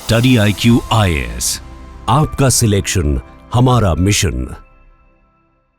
Study IQ IAS, आपका selection हमारा mission.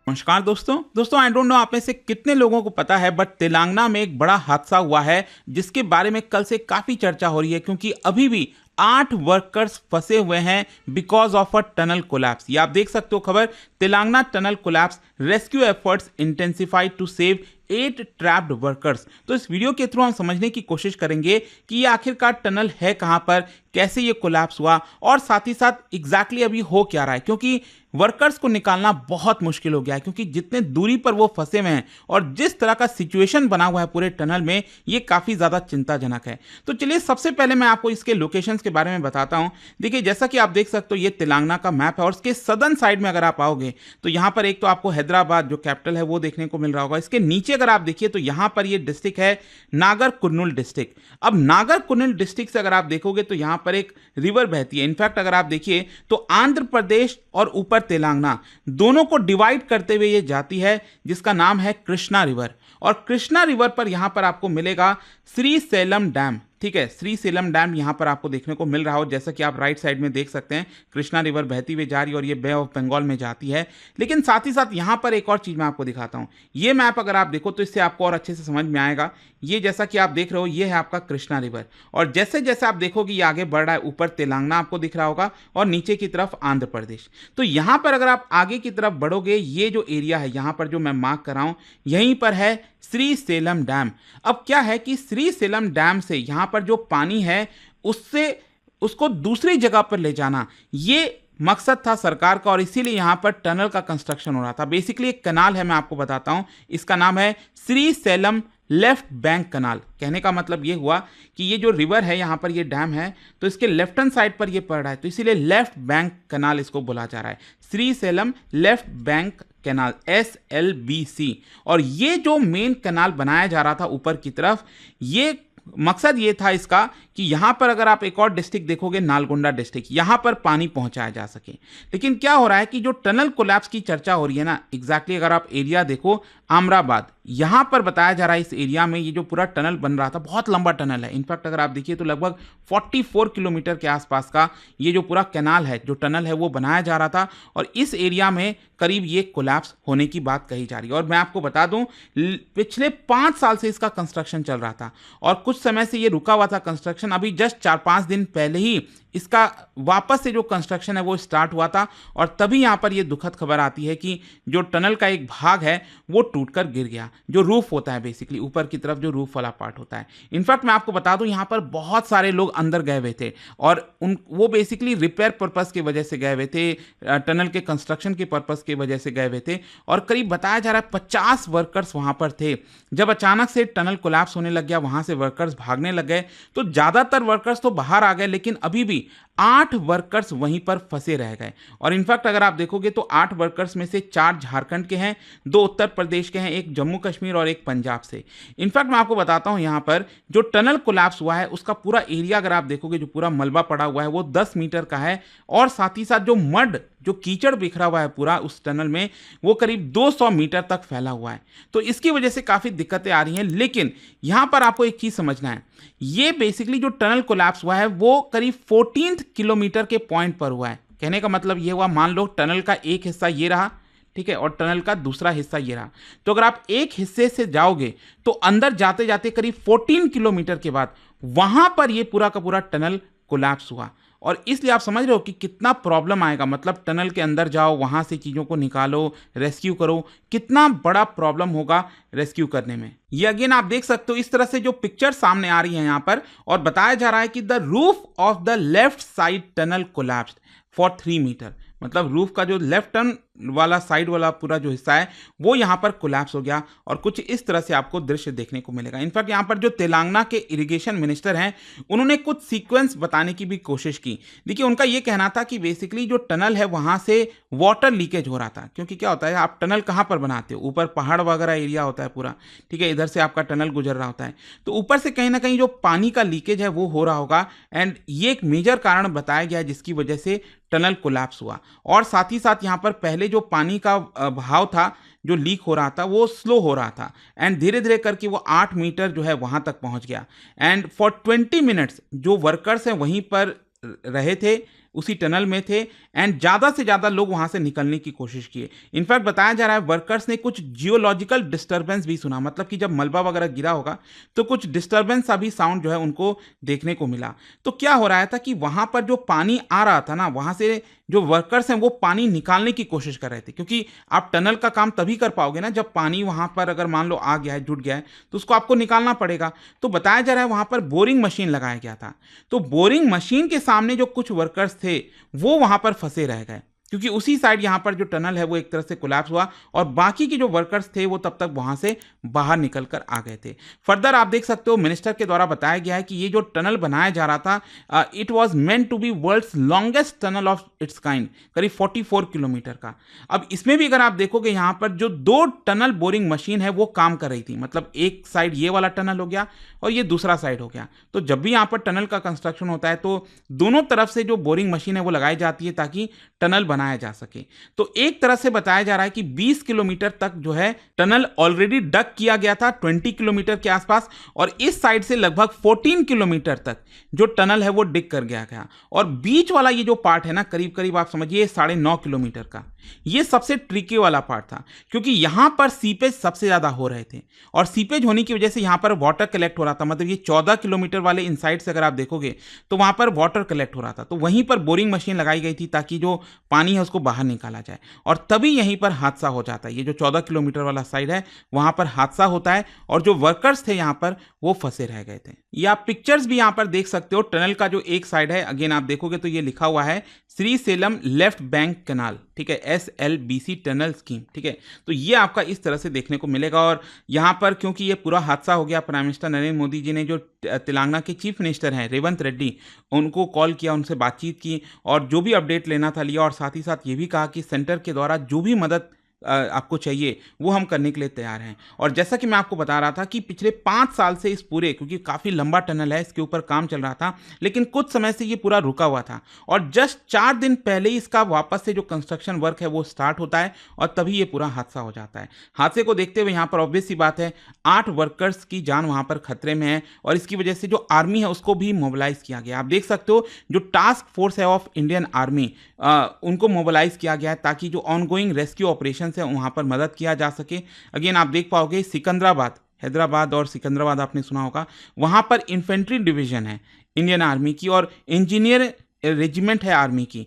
नमस्कार दोस्तों आई डोंट नो आप में से कितने लोगों को पता है, बट तेलंगाना में एक बड़ा हादसा हुआ है जिसके बारे में कल से काफी चर्चा हो रही है, क्योंकि अभी भी 8 वर्कर्स फंसे हुए हैं because of a tunnel collapse. ये आप देख सकते हो खबर, Telangana tunnel collapse, rescue efforts intensified to save 8 trapped workers. तो इस वीडियो के थ्रू हम समझने की कोशिश करेंगे कि ये आखिरकार टनल है कहां पर, कैसे ये कोलैप्स हुआ और साथ ही साथ एग्जैक्टली अभी हो क्या रहा है, क्योंकि वर्कर्स को निकालना बहुत मुश्किल हो गया है, क्योंकि जितने दूरी पर वो फंसे हुए हैं और जिस तरह का सिचुएशन बना हुआ है पूरे टनल में, ये काफी ज्यादा चिंताजनक है। तो चलिए सबसे पहले मैं आपको इसके लोकेशंस के बारे में बताता हूं। देखिए, जैसा कि आप देख सकते हो, ये तेलंगाना का मैप है और इसके सदर्न साइड में अगर आप आओगे तो यहां पर एक तो आपको हैदराबाद जो कैपिटल है वो देखने को मिल रहा होगा। इसके नीचे अगर आप देखिए तो यहां पर ये डिस्ट्रिक्ट है नागर कुर्नूल डिस्ट्रिक्ट। अब नागर कुर्नूल डिस्ट्रिक्ट से अगर आप देखोगे तो यहां पर एक रिवर बहती है। इनफैक्ट अगर आप देखिए तो आंध्र प्रदेश और ऊपर तेलंगाना दोनों को डिवाइड करते हुए ये जाती है, जिसका नाम है कृष्णा रिवर। और कृष्णा रिवर पर यहां पर आपको मिलेगा श्रीशैलम डैम। ठीक है, श्रीशैलम डैम यहां पर आपको देखने को मिल रहा हो, जैसा कि आप राइट साइड में देख सकते हैं। कृष्णा रिवर बहती हुई जा रही है और ये बे ऑफ बंगाल में जाती है। लेकिन साथ ही साथ यहां पर एक और चीज मैं आपको दिखाता हूं। ये मैप अगर आप देखो तो इससे आपको और अच्छे से समझ में आएगा। ये जैसा कि आप देख रहे हो, ये है आपका कृष्णा रिवर, और जैसे जैसे आप देखोगे ये आगे बढ़ रहा है, ऊपर तेलंगाना आपको दिख रहा होगा और नीचे की तरफ आंध्र प्रदेश। तो यहां पर अगर आप आगे की तरफ बढ़ोगे, ये जो एरिया है यहां पर जो मैं मार्क कर रहा हूं, यहीं पर है श्रीशैलम डैम। अब क्या है कि श्रीशैलम डैम से यहां पर जो पानी है उसको दूसरी जगह पर ले जाना, ये मकसद था सरकार का, और इसीलिए यहां पर टनल का कंस्ट्रक्शन हो रहा था। बेसिकली एक कनाल है, मैं आपको बताता हूं, इसका नाम है श्रीशैलम लेफ्ट बैंक कनाल। कहने का मतलब ये हुआ कि ये जो रिवर है, यहां पर ये डैम है तो इसके लेफ्ट हैंड साइड पर ये पड़ रहा है, तो इसीलिए लेफ्ट बैंक कनाल इसको बोला जा रहा है, Srisailam left bank canal, SLBC। और ये जो मेन कैनाल बनाया जा रहा था ऊपर की तरफ, ये मकसद ये था इसका कि यहां पर अगर आप एक और डिस्ट्रिक्ट देखोगे, नालगोंडा डिस्ट्रिक्ट, यहां पर पानी पहुंचाया जा सके। लेकिन क्या हो रहा है कि जो टनल कोलैप्स की चर्चा हो रही है ना, एग्जैक्टली अगर आप एरिया देखो, आमराबाद, यहां पर बताया जा रहा है इस एरिया में ये जो पूरा टनल बन रहा था, बहुत लंबा टनल है। इनफैक्ट अगर आप देखिए तो लगभग 44 किलोमीटर के आसपास का ये जो पूरा कैनाल है, जो टनल है, वो बनाया जा रहा था, और इस एरिया में करीब ये कोलैप्स होने की बात कही जा रही है। और मैं आपको बता दूं, पिछले 5 साल से इसका कंस्ट्रक्शन चल रहा था और कुछ समय से ये रुका हुआ था कंस्ट्रक्शन। अभी जस्ट 4-5 दिन पहले ही इसका वापस से जो कंस्ट्रक्शन है वो स्टार्ट हुआ था, और तभी यहां पर ये दुखद खबर आती है कि जो टनल का एक भाग है वो टूटकर गिर गया, जो रूफ होता है, बेसिकली ऊपर की तरफ जो रूफ वाला पार्ट होता है। इनफैक्ट मैं आपको बता दूं, यहां पर बहुत सारे लोग अंदर गए हुए थे और वो बेसिकली रिपेयर पर्पस की वजह से गए हुए थे, टनल के कंस्ट्रक्शन के पर्पस की वजह से गए हुए थे, और करीब बताया जा रहा है 50 वर्कर्स वहां पर थे। जब अचानक से टनल कोलैप्स होने लग गया, वहां से वर्कर्स भागने लग गए, तो ज्यादातर वर्कर्स तो बाहर आ गए, लेकिन अभी भी 8 वर्कर्स वहीं पर फंसे रह गए। और इनफैक्ट अगर आप देखोगे तो 8 वर्कर्स में से 4 झारखंड के हैं, 2 उत्तर प्रदेश के हैं, एक जम्मू कश्मीर और एक पंजाब से। इनफैक्ट मैं आपको बताता हूं, यहां पर जो टनल कोलैप्स हुआ है उसका पूरा एरिया अगर आप देखोगे, जो पूरा मलबा पड़ा हुआ है वो 10 मीटर का है, और साथ ही साथ जो मड, जो कीचड़ बिखरा हुआ है पूरा उस टनल में, वो करीब 200 मीटर तक फैला हुआ है। तो इसकी वजह से काफी दिक्कतें आ रही हैं। लेकिन यहां पर आपको एक चीज समझना है, ये बेसिकली जो टनल कोलैप्स हुआ है वो करीब 14 किलोमीटर के पॉइंट पर हुआ है। कहने का मतलब ये हुआ, मान लो टनल का एक हिस्सा ये रहा, ठीक है, और टनल का दूसरा हिस्सा ये रहा, तो अगर आप एक हिस्से से जाओगे तो अंदर जाते जाते करीब 14 किलोमीटर के बाद वहां पर ये पूरा का पूरा टनल कोलैप्स हुआ। और इसलिए आप समझ रहे हो कि कितना प्रॉब्लम आएगा, मतलब टनल के अंदर जाओ, वहां से चीजों को निकालो, रेस्क्यू करो, कितना बड़ा प्रॉब्लम होगा रेस्क्यू करने में। ये अगेन आप देख सकते हो, इस तरह से जो पिक्चर सामने आ रही है यहां पर, और बताया जा रहा है कि the roof of the left side tunnel collapsed for 3 metre. मतलब रूफ का जो लेफ्ट टर्न वाला साइड वाला पूरा जो हिस्सा है वो यहां पर कोलैप्स हो गया, और कुछ इस तरह से आपको दृश्य देखने को मिलेगा। इनफैक्ट यहां पर जो तेलंगाना के इरिगेशन मिनिस्टर हैं, उन्होंने कुछ सीक्वेंस बताने की भी कोशिश की। देखिए, उनका यह कहना था कि बेसिकली जो टनल है वहां से वाटर लीकेज हो रहा था, क्योंकि क्या होता है, आप टनल कहां पर बनाते हो, ऊपर पहाड़ वगैरह एरिया होता है पूरा, ठीक है, इधर से आपका टनल गुजर रहा होता है, तो ऊपर से कहीं ना कहीं जो पानी का लीकेज है वो हो रहा होगा, एंड ये एक मेजर कारण बताया गया है जिसकी वजह से टनल कोलैप्स हुआ। और साथ ही साथ यहां पर पहले जो पानी का बहाव था, जो लीक हो रहा था, वो स्लो हो रहा था, एंड धीरे धीरे करके वो 8 मीटर जो है वहां तक पहुंच गया। एंड फॉर 20 मिनट्स जो वर्कर्स हैं वहीं पर रहे थे, उसी टनल में थे एंड ज़्यादा से ज़्यादा लोग वहाँ से निकलने की कोशिश किए। इनफैक्ट बताया जा रहा है वर्कर्स ने कुछ जियोलॉजिकल डिस्टर्बेंस भी सुना, मतलब कि जब मलबा वगैरह गिरा होगा तो कुछ डिस्टर्बेंस सा भी साउंड जो है उनको देखने को मिला। तो क्या हो रहा था कि वहाँ पर जो पानी आ रहा था ना, वहाँ से जो वर्कर्स हैं वो पानी निकालने की कोशिश कर रहे थे, क्योंकि आप टनल का काम तभी कर पाओगे ना जब पानी वहाँ पर अगर मान लो आ गया है, जुट गया है, तो उसको आपको निकालना पड़ेगा। तो बताया जा रहा है वहाँ पर बोरिंग मशीन लगाया गया था। तो बोरिंग मशीन के सामने जो कुछ वर्कर्स थे वो वहाँ पर फंसे रह गए, क्योंकि उसी साइड यहाँ पर जो टनल है वो एक तरह से कोलैप्स हुआ और बाकी के जो वर्कर्स थे वो तब तक वहाँ से बाहर निकल कर आ गए थे। फर्दर आप देख सकते हो मिनिस्टर के द्वारा बताया गया है कि ये जो टनल बनाया जा रहा था it was meant to be world's longest tunnel of its kind, करीब 44 किलोमीटर का। अब इसमें भी अगर आप देखोगे यहाँ पर जो 2 टनल बोरिंग मशीन है वो काम कर रही थी, मतलब एक साइड ये वाला टनल हो गया और ये दूसरा साइड हो गया। तो जब भी यहाँ पर टनल का कंस्ट्रक्शन होता है तो दोनों तरफ से जो बोरिंग मशीन है वो लगाई जाती है ताकि टनल बनाया जा सके। तो एक तरह से बताया जा रहा है कि 20 किलोमीटर तक जो है टनल ऑलरेडी डग किया गया था, 20 किलोमीटर के आसपास, और इस साइड से लगभग 14 किलोमीटर तक जो टनल है वो डिग कर गया और बीच वाला ये जो पार्ट है ना, करीब करीब आप समझिए 9.5 किलोमीटर का, ये सबसे ट्रिकी वाला पार्ट था, क्योंकि यहां पर सीपेज सबसे ज्यादा हो रहे थे और सीपेज होने की वजह से यहां पर वाटर कलेक्ट हो रहा था। मतलब ये 14 किलोमीटर वाले इनसाइड से अगर आप देखोगे तो वहां पर वाटर कलेक्ट हो रहा था, तो वहीं पर बोरिंग मशीन लगाई गई थी ताकि जो पानी है उसको बाहर निकाला जाए, और तभी यहीं पर हादसा हो जाता है। ये जो 14 किलोमीटर वाला साइड है वहां पर हादसा होता है और जो वर्कर्स थे यहां पर वो फंसे रह गए थे। ये आप पिक्चर्स भी यहां पर देख सकते हो। टनल का जो एक साइड है, अगेन आप देखोगे तो ये लिखा हुआ है Shri Salem left bank canal, ठीक है, SLBC टनल स्कीम, ठीक है। तो ये आपका इस तरह से देखने को मिलेगा। और यहाँ पर क्योंकि ये पूरा हादसा हो गया, प्राइम मिनिस्टर नरेंद्र मोदी जी ने जो तेलंगाना के चीफ मिनिस्टर हैं रेवंत रेड्डी, उनको कॉल किया, उनसे बातचीत की और जो भी अपडेट लेना था लिया, और साथ ही साथ ये भी कहा कि सेंटर के द्वारा जो भी मदद आपको चाहिए वो हम करने के लिए तैयार हैं। और जैसा कि मैं आपको बता रहा था कि पिछले 5 साल से इस पूरे, क्योंकि काफ़ी लंबा टनल है, इसके ऊपर काम चल रहा था, लेकिन कुछ समय से ये पूरा रुका हुआ था और जस्ट 4 दिन पहले ही इसका वापस से जो कंस्ट्रक्शन वर्क है वो स्टार्ट होता है और तभी ये पूरा हादसा हो जाता है। हादसे को देखते हुए यहाँ पर ऑब्वियस सी बात है 8 वर्कर्स की जान वहाँ पर खतरे में है और इसकी वजह से जो आर्मी है उसको भी मोबिलाइज किया गया। आप देख सकते हो जो टास्क फोर्स है ऑफ इंडियन आर्मी, उनको मोबिलाइज किया गया है ताकि जो ऑनगोइंग रेस्क्यू ऑपरेशन है वहाँ पर मदद किया जा सके। अगेन आप देख पाओगे सिकंदराबाद, हैदराबाद और सिकंदराबाद आपने सुना होगा, वहाँ पर इन्फेंट्री डिवीजन है इंडियन आर्मी की और इंजीनियर रेजिमेंट है आर्मी की,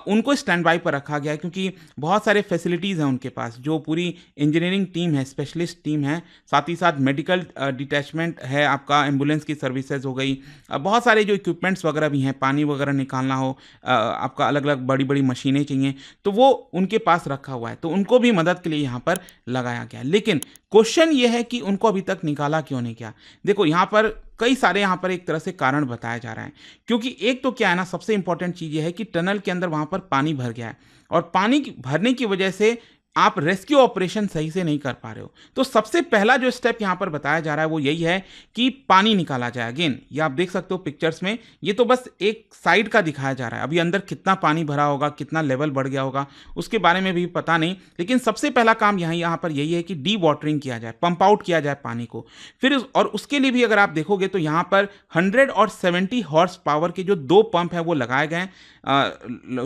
उनको स्टैंड बाई पर रखा गया है क्योंकि बहुत सारे फैसिलिटीज़ हैं उनके पास। जो पूरी इंजीनियरिंग टीम है, स्पेशलिस्ट टीम है, साथ ही साथ मेडिकल डिटैचमेंट है, आपका एम्बुलेंस की सर्विसेज हो गई, बहुत सारे जो इक्विपमेंट्स वगैरह भी हैं, पानी वगैरह निकालना हो, आपका अलग अलग बड़ी बड़ी मशीनें चाहिए, तो वो उनके पास रखा हुआ है, तो उनको भी मदद के लिए यहाँ पर लगाया गया। लेकिन क्वेश्चन ये है कि उनको अभी तक निकाला क्यों नहीं गया। देखो यहाँ पर कई सारे यहाँ पर एक तरह से कारण बताया जा रहा है, क्योंकि एक तो क्या है ना, सबसे इंपॉर्टेंट चीज़ ये है कि टनल के अंदर वहाँ पर पानी भर गया है और पानी भरने की वजह से आप रेस्क्यू ऑपरेशन सही से नहीं कर पा रहे हो। तो सबसे पहला जो स्टेप यहाँ पर बताया जा रहा है वो यही है कि पानी निकाला जाए। अगेन ये आप देख सकते हो पिक्चर्स में, ये तो बस एक साइड का दिखाया जा रहा है, अभी अंदर कितना पानी भरा होगा, कितना लेवल बढ़ गया होगा उसके बारे में भी पता नहीं। लेकिन सबसे पहला काम यहाँ पर यही है कि डी वाटरिंग किया जाए, पंप आउट किया जाए पानी को। फिर और उसके लिए भी अगर आप देखोगे तो यहाँ पर 170 हॉर्स पावर के जो 2 पंप है वो लगाए गए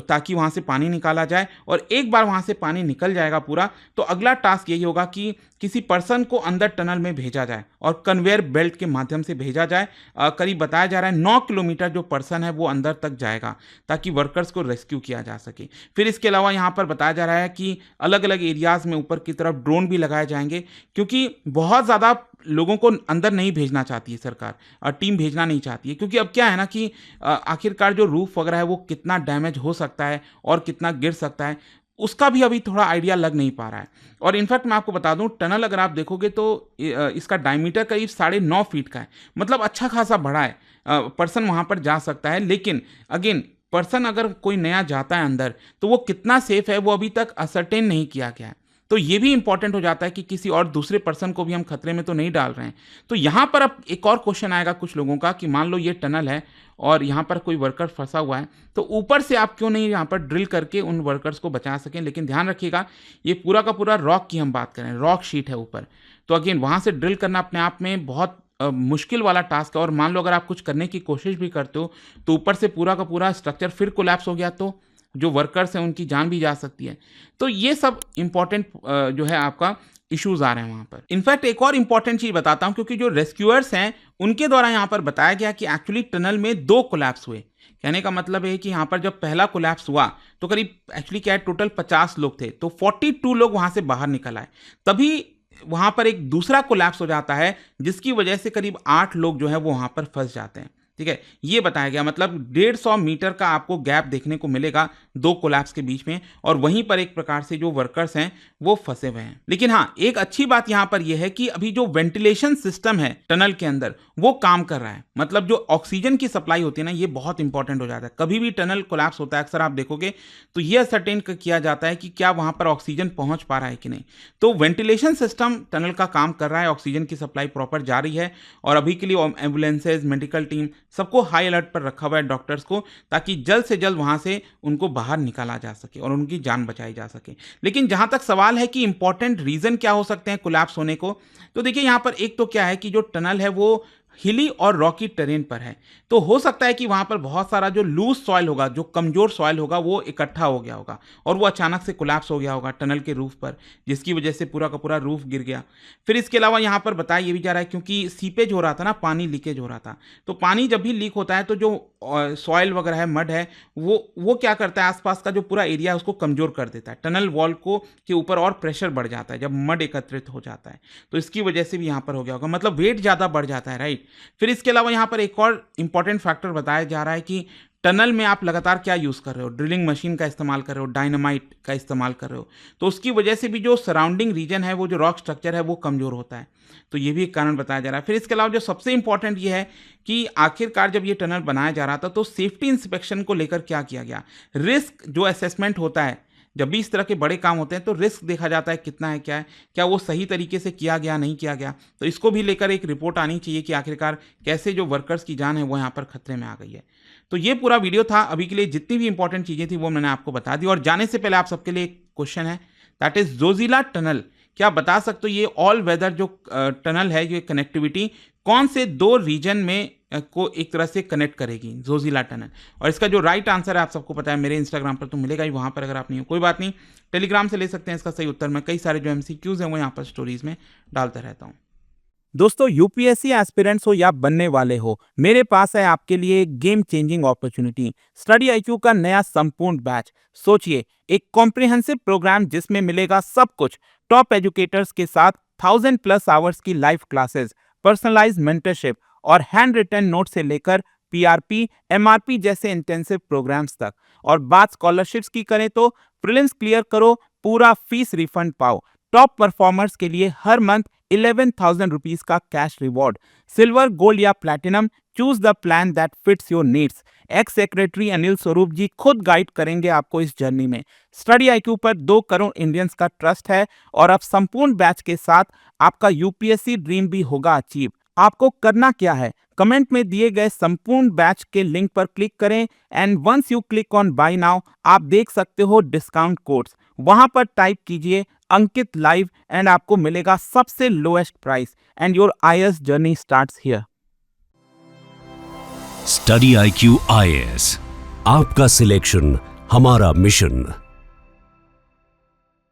ताकि वहाँ से पानी निकाला जाए। और एक बार वहाँ से पानी निकल जाएगा पूरा, तो अगला टास्क यही होगा कि किसी पर्सन को अंदर टनल में भेजा जाए और कन्वेयर बेल्ट के माध्यम से भेजा जाए। करीब बताया जा रहा है 9 किलोमीटर जो पर्सन है वो अंदर तक जाएगा ताकि वर्कर्स को रेस्क्यू किया जा सके। फिर इसके अलावा यहाँ पर बताया जा रहा है कि अलग अलग एरियाज़ में ऊपर की तरफ ड्रोन भी लगाए जाएंगे, क्योंकि बहुत ज़्यादा लोगों को अंदर नहीं भेजना चाहती है सरकार, और टीम भेजना नहीं चाहती है, क्योंकि अब क्या है ना कि आखिरकार जो रूफ वगैरह है वो कितना डैमेज हो सकता है और कितना गिर सकता है उसका भी अभी थोड़ा आइडिया लग नहीं पा रहा है। और इनफैक्ट मैं आपको बता दूं, टनल अगर आप देखोगे तो इसका डायमीटर करीब 9.5 फीट का है, मतलब अच्छा खासा बड़ा है, पर्सन वहाँ पर जा सकता है। लेकिन अगेन पर्सन अगर कोई नया जाता है अंदर तो वो कितना सेफ है वो अभी तक असर्टेन नहीं किया गया है। तो ये भी इंपॉर्टेंट हो जाता है कि किसी और दूसरे पर्सन को भी हम खतरे में तो नहीं डाल रहे हैं। तो यहाँ पर अब एक और क्वेश्चन आएगा कुछ लोगों का कि मान लो ये टनल है और यहाँ पर कोई वर्कर फंसा हुआ है, तो ऊपर से आप क्यों नहीं यहाँ पर ड्रिल करके उन वर्कर्स को बचा सकें। लेकिन ध्यान रखिएगा ये पूरा का पूरा रॉक की हम बात करें, रॉक शीट है ऊपर, तो अगेन वहाँ से ड्रिल करना अपने आप में बहुत मुश्किल वाला टास्क है और मान लो अगर आप कुछ करने की कोशिश भी करते हो तो ऊपर से पूरा का पूरा स्ट्रक्चर फिर कोलैप्स हो गया तो जो वर्कर्स हैं उनकी जान भी जा सकती है। तो ये सब इम्पोर्टेंट जो है आपका इश्यूज आ रहे हैं वहाँ पर। इनफैक्ट एक और इम्पॉर्टेंट चीज़ बताता हूँ, क्योंकि जो रेस्क्यूअर्स हैं उनके द्वारा यहाँ पर बताया गया कि एक्चुअली टनल में 2 कोलैप्स हुए। कहने का मतलब है कि यहाँ पर जब पहला कोलैप्स हुआ तो करीब एक्चुअली क्या है, टोटल 50 लोग थे, तो 42 लोग वहाँ से बाहर निकल आए। तभी वहाँ पर एक दूसरा कोलैप्स हो जाता है जिसकी वजह से करीब 8 लोग जो है वो वहाँ पर फंस जाते हैं। ठीक है, ये बताया गया, मतलब 150 मीटर का आपको गैप देखने को मिलेगा 2 कोलैप्स के बीच में, और वहीं पर एक प्रकार से जो वर्कर्स हैं वो फंसे हुए हैं। लेकिन हाँ, एक अच्छी बात यहाँ पर यह है कि अभी जो वेंटिलेशन सिस्टम है टनल के अंदर वो काम कर रहा है। मतलब जो ऑक्सीजन की सप्लाई होती है ना, ये बहुत इंपॉर्टेंट हो जाता है। कभी भी टनल कोलैप्स होता है अक्सर आप देखोगे तो ये असरटेन किया जाता है कि क्या वहां पर ऑक्सीजन पहुंच पा रहा है कि नहीं। तो वेंटिलेशन सिस्टम टनल का काम कर रहा है, ऑक्सीजन की सप्लाई प्रॉपर जा रही है, और अभी के लिए एम्बुलेंसेज, मेडिकल टीम सबको हाई अलर्ट पर रखा हुआ है, डॉक्टर्स को, ताकि जल्द से जल्द वहां से उनको बाहर निकाला जा सके और उनकी जान बचाई जा सके। लेकिन जहां तक सवाल है कि इंपॉर्टेंट रीजन क्या हो सकते हैं कोलैप्स होने को, तो देखिए यहां पर एक तो क्या है कि जो टनल है वो हिली और रॉकी टेरेन पर है, तो हो सकता है कि वहां पर बहुत सारा जो लूज सॉइल होगा, जो कमजोर सॉइल होगा, वो इकट्ठा हो गया होगा और वो अचानक से कोलैप्स हो गया होगा टनल के रूफ पर, जिसकी वजह से पूरा का पूरा रूफ गिर गया। फिर इसके अलावा यहाँ पर बताया ये भी जा रहा है क्योंकि सीपेज हो रहा था ना, पानी लीकेज हो रहा था, तो पानी जब भी लीक होता है तो जो सॉइल वगैरह है, मड है, वो क्या करता है, आसपास का जो पूरा एरिया है उसको कमजोर कर देता है। टनल वॉल को के ऊपर और प्रेशर बढ़ जाता है जब मड एकत्रित हो जाता है, तो इसकी वजह से भी यहाँ पर हो गया होगा, मतलब वेट ज़्यादा बढ़ जाता है, राइट। फिर इसके अलावा यहाँ पर एक और इंपॉर्टेंट फैक्टर बताया जा रहा है कि टनल में आप लगातार क्या यूज़ कर रहे हो, ड्रिलिंग मशीन का इस्तेमाल कर रहे हो, डायनामाइट का इस्तेमाल कर रहे हो, तो उसकी वजह से भी जो सराउंडिंग रीजन है, वो जो रॉक स्ट्रक्चर है वो कमज़ोर होता है, तो ये भी एक कारण बताया जा रहा है। फिर इसके अलावा जो सबसे इंपॉर्टेंट ये है कि आखिरकार जब ये टनल बनाया जा रहा था तो सेफ्टी इंस्पेक्शन को लेकर क्या किया गया, रिस्क जो असेसमेंट होता है, जब भी इस तरह के बड़े काम होते हैं तो रिस्क देखा जाता है कितना है, क्या है, क्या वो सही तरीके से किया गया, नहीं किया गया, तो इसको भी लेकर एक रिपोर्ट आनी चाहिए कि आखिरकार कैसे जो वर्कर्स की जान है वो यहाँ पर खतरे में आ गई है। तो ये पूरा वीडियो था। अभी के लिए जितनी भी इंपॉर्टेंट चीज़ें थी वो मैंने आपको बता दी, और जाने से पहले आप सबके लिए एक क्वेश्चन है, दैट इज जोजिला टनल। क्या बता सकते हो ये ऑल वेदर जो टनल है, ये कनेक्टिविटी कौन से 2 रीजन में को एक तरह से कनेक्ट करेगी, जोजिला टनल? और इसका जो राइट आंसर है आप सबको पता है, मेरे इंस्टाग्राम पर तो मिलेगा ही, वहाँ पर अगर आप नहीं हो कोई बात नहीं, टेलीग्राम से ले सकते हैं इसका सही उत्तर। मैं कई सारे जो MCQs हैं वो यहाँ पर स्टोरीज में डालता रहता हूँ। दोस्तों, यूपीएससी एस्पिरेंट्स हो या बनने वाले हो, मेरे पास है आपके लिए एक game changing opportunity, study IQ का नया संपूर्ण बैच। सोचिए, एक कॉम्प्रिहेंसिव प्रोग्राम जिसमें मिलेगा सब कुछ, टॉप एजुकेटर्स के साथ 1000+ आवर्स की लाइव क्लासेस, पर्सनलाइज्ड मेंटरशिप और हैंड रिटन नोट से लेकर PRP, MRP जैसे इंटेंसिव प्रोग्राम्स तक। और बात स्कॉलरशिप्स की करें तो प्रीलिम्स क्लियर करो, पूरा फीस रिफंड पाओ। टॉप परफॉर्मर्स के लिए हर मंथ 11,000 रुपीज का कैश रिवॉर्ड। सिल्वर, गोल्ड या platinum, choose the plan that fits your needs. X secretary Anil Swarup जी खुद गाइड करेंगे आपको इस जर्नी में। स्टडी IQ पर 2 करोड़ इंडियंस का ट्रस्ट है, और अब संपूर्ण बैच के साथ आपका UPSC ड्रीम भी होगा अचीव। आपको करना क्या है, कमेंट में दिए गए संपूर्ण बैच के लिंक पर क्लिक करें, and once you click on buy now, आप देख सकते हो डिस्काउंट कोड्स, वहां पर टाइप कीजिए अंकित लाइव एंड आपको मिलेगा सबसे lowest price, and your IAS journey starts here. Study IQ IAS, आपका सिलेक्शन हमारा मिशन।